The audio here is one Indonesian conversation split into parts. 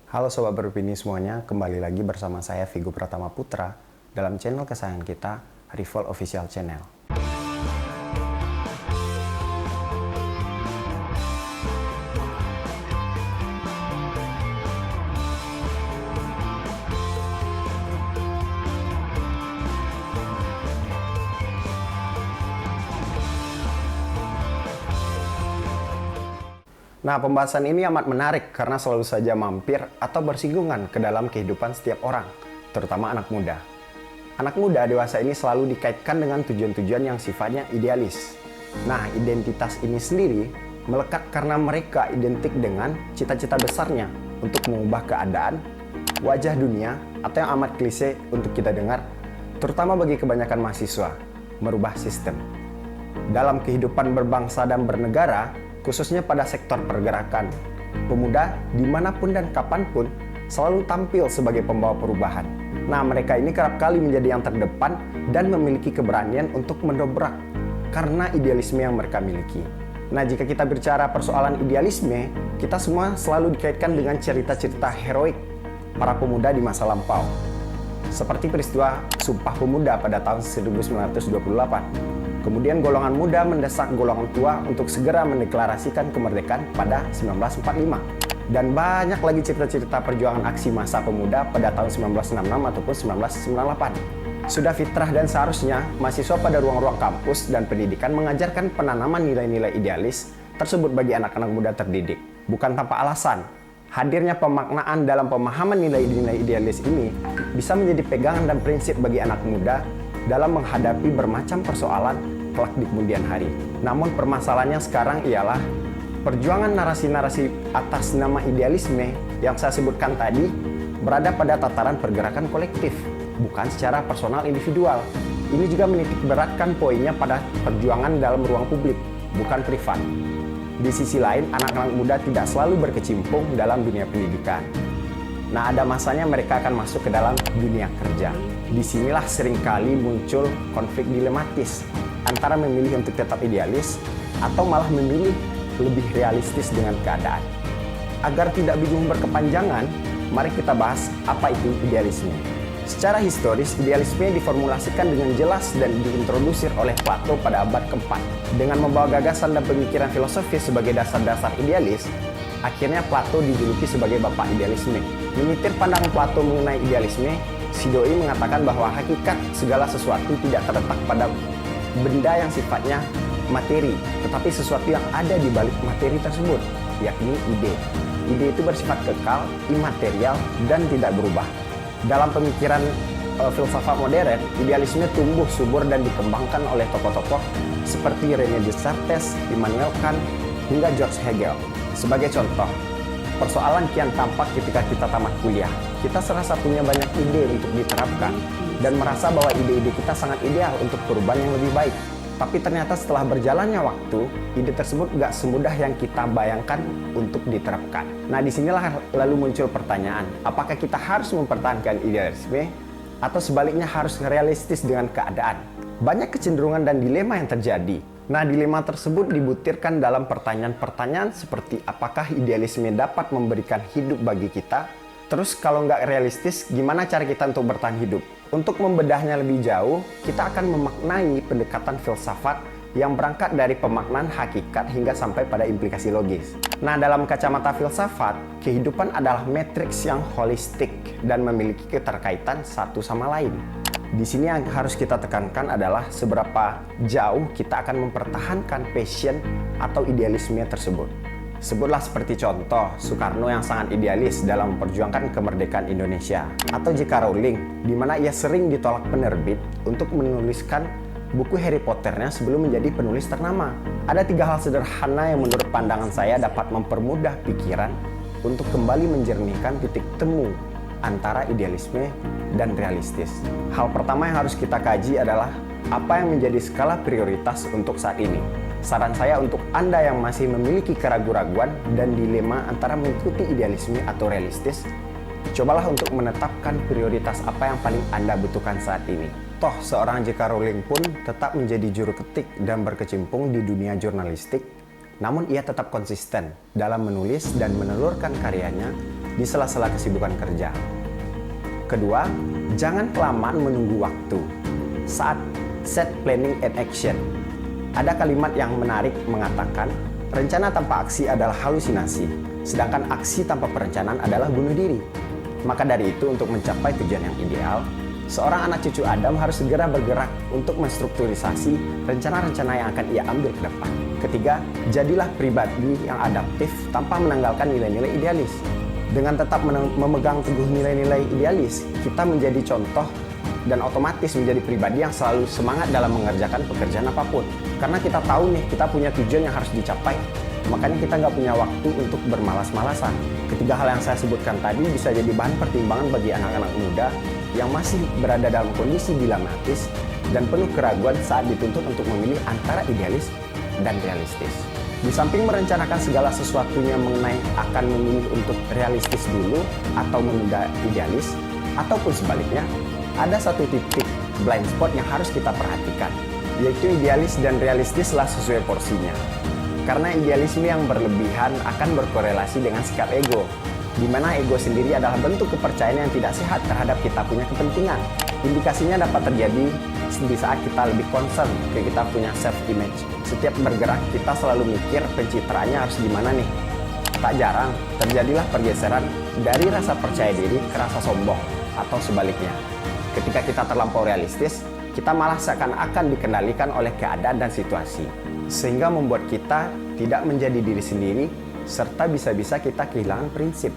Halo Sobat Beropini semuanya, kembali lagi bersama saya Vigo Pratama Putra dalam channel kesayangan kita, Rival Official Channel. Nah, pembahasan ini amat menarik karena selalu saja mampir atau bersinggungan ke dalam kehidupan setiap orang, terutama anak muda. Anak muda dewasa ini selalu dikaitkan dengan tujuan-tujuan yang sifatnya idealis. Nah, identitas ini sendiri melekat karena mereka identik dengan cita-cita besarnya untuk mengubah keadaan, wajah dunia, atau yang amat klise untuk kita dengar, terutama bagi kebanyakan mahasiswa, merubah sistem. Dalam kehidupan berbangsa dan bernegara, khususnya pada sektor pergerakan, pemuda dimanapun dan kapanpun selalu tampil sebagai pembawa perubahan. Nah, mereka ini kerap kali menjadi yang terdepan dan memiliki keberanian untuk mendobrak karena idealisme yang mereka miliki. Nah, jika kita bicara persoalan idealisme, kita semua selalu dikaitkan dengan cerita-cerita heroik para pemuda di masa lampau. Seperti peristiwa Sumpah Pemuda pada tahun 1928. Kemudian golongan muda mendesak golongan tua untuk segera mendeklarasikan kemerdekaan pada 1945. Dan banyak lagi cerita-cerita perjuangan aksi massa pemuda pada tahun 1966 ataupun 1998. Sudah fitrah dan seharusnya mahasiswa pada ruang-ruang kampus dan pendidikan mengajarkan penanaman nilai-nilai idealis tersebut bagi anak-anak muda terdidik. Bukan tanpa alasan, hadirnya pemaknaan dalam pemahaman nilai-nilai idealis ini bisa menjadi pegangan dan prinsip bagi anak muda dalam menghadapi bermacam persoalan kelak di kemudian hari. Namun permasalahannya sekarang ialah perjuangan narasi-narasi atas nama idealisme yang saya sebutkan tadi berada pada tataran pergerakan kolektif, bukan secara personal individual. Ini juga menitik beratkan poinnya pada perjuangan dalam ruang publik, bukan privat. Di sisi lain, anak-anak muda tidak selalu berkecimpung dalam dunia pendidikan. Nah, ada masanya mereka akan masuk ke dalam dunia kerja. Disinilah seringkali muncul konflik dilematis antara memilih untuk tetap idealis atau malah memilih lebih realistis dengan keadaan. Agar tidak bingung berkepanjangan, mari kita bahas apa itu idealisme. Secara historis, idealisme diformulasikan dengan jelas dan diintrodusir oleh Plato pada abad ke-4. Dengan membawa gagasan dan pemikiran filosofis sebagai dasar-dasar idealis, akhirnya Plato dijuluki sebagai bapak idealisme. Menyitir pandangan Plato mengenai idealisme, si doi mengatakan bahwa hakikat segala sesuatu tidak terletak pada benda yang sifatnya materi, tetapi sesuatu yang ada di balik materi tersebut, yakni ide. Ide itu bersifat kekal, imaterial, dan tidak berubah. Dalam pemikiran filsafat modern, idealisme tumbuh subur dan dikembangkan oleh tokoh-tokoh seperti René Descartes, Immanuel Kant, hingga George Hegel. Sebagai contoh, persoalan kian tampak ketika kita tamat kuliah. Kita serasa punya banyak ide untuk diterapkan dan merasa bahwa ide-ide kita sangat ideal untuk perubahan yang lebih baik. Tapi ternyata setelah berjalannya waktu, ide tersebut gak semudah yang kita bayangkan untuk diterapkan. Nah, disinilah lalu muncul pertanyaan, apakah kita harus mempertahankan idealisme atau sebaliknya harus realistis dengan keadaan? Banyak kecenderungan dan dilema yang terjadi. Nah, dilema tersebut dibutirkan dalam pertanyaan-pertanyaan seperti apakah idealisme dapat memberikan hidup bagi kita? Terus kalau nggak realistis, gimana cara kita untuk bertahan hidup? Untuk membedahnya lebih jauh, kita akan memaknai pendekatan filsafat yang berangkat dari pemaknaan hakikat hingga sampai pada implikasi logis. Nah, dalam kacamata filsafat, kehidupan adalah matriks yang holistik dan memiliki keterkaitan satu sama lain. Di sini yang harus kita tekankan adalah seberapa jauh kita akan mempertahankan passion atau idealisme tersebut. Sebutlah seperti contoh Soekarno yang sangat idealis dalam memperjuangkan kemerdekaan Indonesia, atau J.K. Rowling di mana ia sering ditolak penerbit untuk menuliskan buku Harry Potternya sebelum menjadi penulis ternama. Ada 3 hal sederhana yang menurut pandangan saya dapat mempermudah pikiran untuk kembali menjernihkan titik temu antara idealisme dan realistis. Hal pertama yang harus kita kaji adalah apa yang menjadi skala prioritas untuk saat ini. Saran saya untuk Anda yang masih memiliki keraguan-raguan dan dilema antara mengikuti idealisme atau realistis, cobalah untuk menetapkan prioritas apa yang paling Anda butuhkan saat ini. Toh, seorang J.K. Rowling pun tetap menjadi juru ketik dan berkecimpung di dunia jurnalistik, namun ia tetap konsisten dalam menulis dan menelurkan karyanya di sela-sela kesibukan kerja. Kedua, jangan kelamaan menunggu waktu. Saat set planning and action, ada kalimat yang menarik mengatakan, rencana tanpa aksi adalah halusinasi, sedangkan aksi tanpa perencanaan adalah bunuh diri. Maka dari itu, untuk mencapai tujuan yang ideal, seorang anak cucu Adam harus segera bergerak untuk menstrukturisasi rencana-rencana yang akan ia ambil ke depan. Ketiga, jadilah pribadi yang adaptif tanpa menanggalkan nilai-nilai idealis. Dengan tetap memegang teguh nilai-nilai idealis, kita menjadi contoh dan otomatis menjadi pribadi yang selalu semangat dalam mengerjakan pekerjaan apapun. Karena kita tahu nih, kita punya tujuan yang harus dicapai, makanya kita nggak punya waktu untuk bermalas-malasan. Ketiga hal yang saya sebutkan tadi bisa jadi bahan pertimbangan bagi anak-anak muda yang masih berada dalam kondisi dilematis dan penuh keraguan saat dituntut untuk memilih antara idealis dan realistis. Di samping merencanakan segala sesuatunya mengenai akan memilih untuk realistis dulu atau menunda idealis, ataupun sebaliknya, ada satu titik blind spot yang harus kita perhatikan, yaitu idealis dan realistislah sesuai porsinya. Karena idealisme yang berlebihan akan berkorelasi dengan sikap ego, di mana ego sendiri adalah bentuk kepercayaan yang tidak sehat terhadap kita punya kepentingan. Indikasinya dapat terjadi di saat kita lebih concern ke kita punya self image. Setiap bergerak kita selalu mikir pencitraannya harus gimana nih. Tak jarang terjadilah pergeseran dari rasa percaya diri ke rasa sombong atau sebaliknya. Ketika kita terlampau realistis, kita malah seakan-akan dikendalikan oleh keadaan dan situasi, sehingga membuat kita tidak menjadi diri sendiri serta bisa-bisa kita kehilangan prinsip.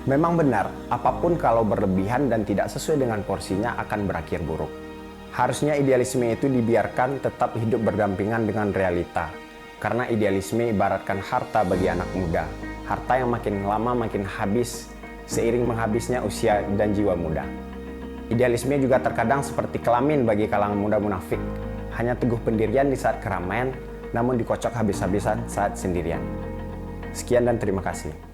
Memang benar, apapun kalau berlebihan dan tidak sesuai dengan porsinya akan berakhir buruk. Harusnya idealisme itu dibiarkan tetap hidup berdampingan dengan realita. Karena idealisme ibaratkan harta bagi anak muda. Harta yang makin lama makin habis, seiring menghabisnya usia dan jiwa muda. Idealisme juga terkadang seperti kelamin bagi kalangan muda munafik. Hanya teguh pendirian di saat keramaian, namun dikocok habis-habisan saat sendirian. Sekian dan terima kasih.